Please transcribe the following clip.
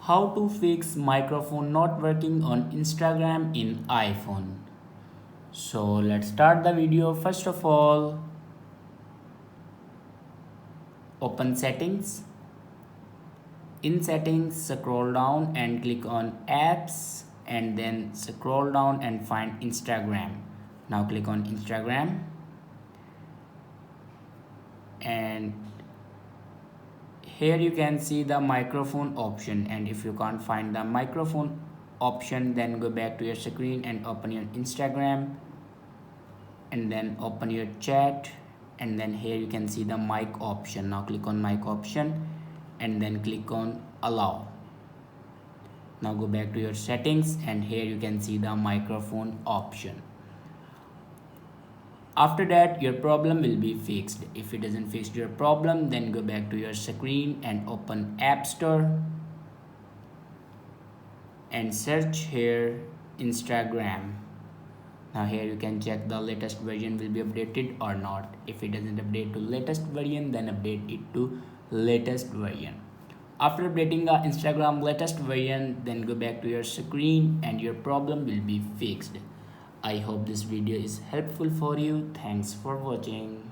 How to fix microphone not working on Instagram in iPhone. So let's start the video. First of all, open settings. In settings, scroll down and click on apps, and then scroll down and find Instagram. Now click on Instagram, and here you can see the microphone option. And if you can't find the microphone option, then go back to your screen and open your Instagram, and then open your chat, and then here you can see the mic option. Now click on mic option and then click on allow. Now go back to your settings, and here you can see the microphone option. After that, your problem will be fixed. If it doesn't fix your problem, then go back to your screen and open App Store and search here Instagram. Now here you can check the latest version will be updated or not. If it doesn't update to latest version, then update it to latest version. After updating the Instagram latest version, then go back to your screen and your problem will be fixed. I hope this video is helpful for you. Thanks for watching.